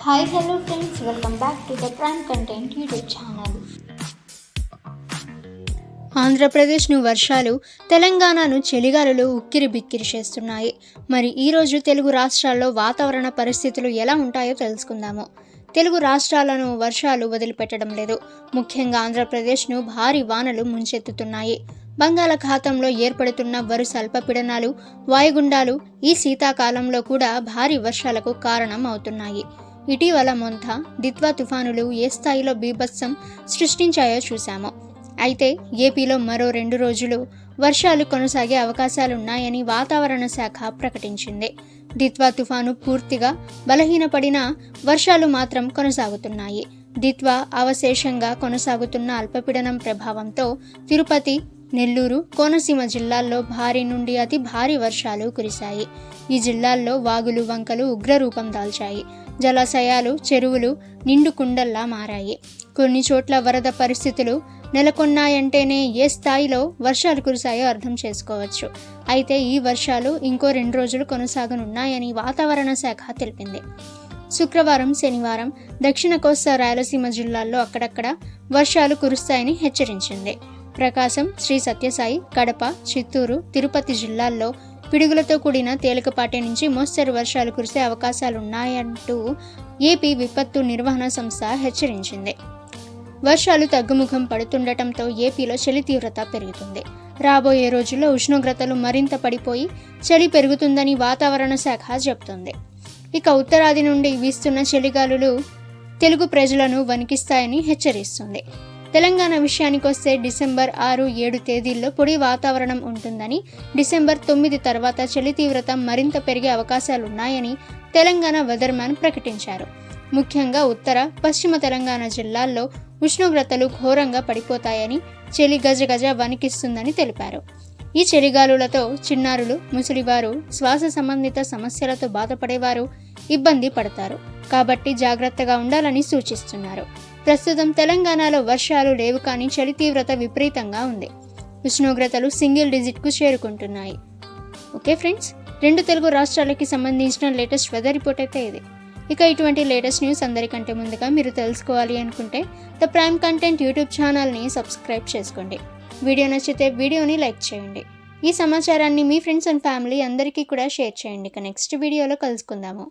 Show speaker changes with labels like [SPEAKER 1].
[SPEAKER 1] Hi hello friends, welcome back to the prime content YouTube channel. ఆంధ్రప్రదేశ్ను వర్షాలు, తెలంగాణను చలిగాలులు ఉక్కిరి బిక్కిరి చేస్తున్నాయి. మరి ఈరోజు తెలుగు రాష్ట్రాల్లో వాతావరణ పరిస్థితులు ఎలా ఉంటాయో తెలుసుకుందాము. తెలుగు రాష్ట్రాలను వర్షాలు వదిలిపెట్టడం లేదు. ముఖ్యంగా ఆంధ్రప్రదేశ్ను భారీ వానలు ముంచెత్తుతున్నాయి. బంగాళాఖాతంలో ఏర్పడుతున్న వరుస అల్పపీడనాలు, వాయుగుండాలు ఈ శీతాకాలంలో కూడా భారీ వర్షాలకు కారణం అవుతున్నాయి. ఇటీవల మొంతా, దిత్వా తుఫానులు ఏ స్థాయిలో బీభత్సం సృష్టించాయో చూశాము. అయితే ఏపీలో మరో 2 రోజులు వర్షాలు కొనసాగే అవకాశాలున్నాయని వాతావరణ శాఖ ప్రకటించింది. దిత్వా తుఫాను పూర్తిగా బలహీనపడినా వర్షాలు మాత్రం కొనసాగుతున్నాయి. దిత్వా అవశేషంగా కొనసాగుతున్న అల్పపీడనం ప్రభావంతో తిరుపతి, నెల్లూరు, కోనసీమ జిల్లాల్లో భారీ నుండి అతి భారీ వర్షాలు కురిశాయి. ఈ జిల్లాల్లో వాగులు, వంకలు ఉగ్రరూపం దాల్చాయి. జలాశయాలు, చెరువులు నిండు కుండల్లా మారాయి. కొన్ని చోట్ల వరద పరిస్థితులు నెలకొన్నాయంటేనే ఏ స్థాయిలో వర్షాలు కురిశాయో అర్థం చేసుకోవచ్చు. అయితే ఈ వర్షాలు ఇంకో 2 రోజులు కొనసాగనున్నాయని వాతావరణ శాఖ తెలిపింది. శుక్రవారం, శనివారం దక్షిణ కోస్తా రాయలసీమ జిల్లాల్లో అక్కడక్కడ వర్షాలు కురుస్తాయని హెచ్చరించింది. ప్రకాశం, శ్రీ సత్యసాయి, కడప, చిత్తూరు, తిరుపతి జిల్లాల్లో పిడుగులతో కూడిన తేలికపాటి నుంచి మోస్తరు వర్షాలు కురిసే అవకాశాలున్నాయంటూ ఏపీ విపత్తు నిర్వహణ సంస్థ హెచ్చరించింది. వర్షాలు తగ్గుముఖం పడుతుండటంతో ఏపీలో చలి తీవ్రత పెరుగుతుంది. రాబోయే రోజుల్లో ఉష్ణోగ్రతలు మరింత పడిపోయి చలి పెరుగుతుందని వాతావరణ శాఖ చెబుతోంది. ఇక ఉత్తరాది నుండి వీస్తున్న చలిగాలులు తెలుగు ప్రజలను వణికిస్తాయని హెచ్చరిస్తుంది. తెలంగాణ విషయానికొస్తే డిసెంబర్ 6, 7 తేదీల్లో పొడి వాతావరణం ఉంటుందని, డిసెంబర్ 9 తర్వాత చలి తీవ్రత మరింత పెరిగే అవకాశాలున్నాయని తెలంగాణ వెదర్మ్యాన్ ప్రకటించారు. ముఖ్యంగా ఉత్తర, పశ్చిమ తెలంగాణ జిల్లాల్లో ఉష్ణోగ్రతలు ఘోరంగా పడిపోతాయని, చలి గజగజ వణికిస్తుందని తెలిపారు. ఈ చలిగాలులతో చిన్నారులు, ముసలివారు, శ్వాస సంబంధిత సమస్యలతో బాధపడేవారు ఇబ్బంది పడతారు. కాబట్టి జాగ్రత్తగా ఉండాలని సూచిస్తున్నారు. ప్రస్తుతం తెలంగాణలో వర్షాలు లేవు, కానీ చలి తీవ్రత విపరీతంగా ఉంది. ఉష్ణోగ్రతలు సింగిల్ డిజిట్కు చేరుకుంటున్నాయి. ఓకే ఫ్రెండ్స్, 2 తెలుగు రాష్ట్రాలకి సంబంధించిన లేటెస్ట్ వెదర్ రిపోర్ట్ అయితే ఇది. ఇక ఇటువంటి లేటెస్ట్ న్యూస్ అందరికంటే ముందుగా మీరు తెలుసుకోవాలి అనుకుంటే ద ప్రైమ్ కంటెంట్ యూట్యూబ్ ఛానల్ని సబ్స్క్రైబ్ చేసుకోండి. వీడియో నచ్చితే వీడియోని లైక్ చేయండి. ఈ సమాచారాన్ని మీ ఫ్రెండ్స్ అండ్ ఫ్యామిలీ అందరికీ కూడా షేర్ చేయండి. ఇక నెక్స్ట్ వీడియోలో కలుసుకుందాము.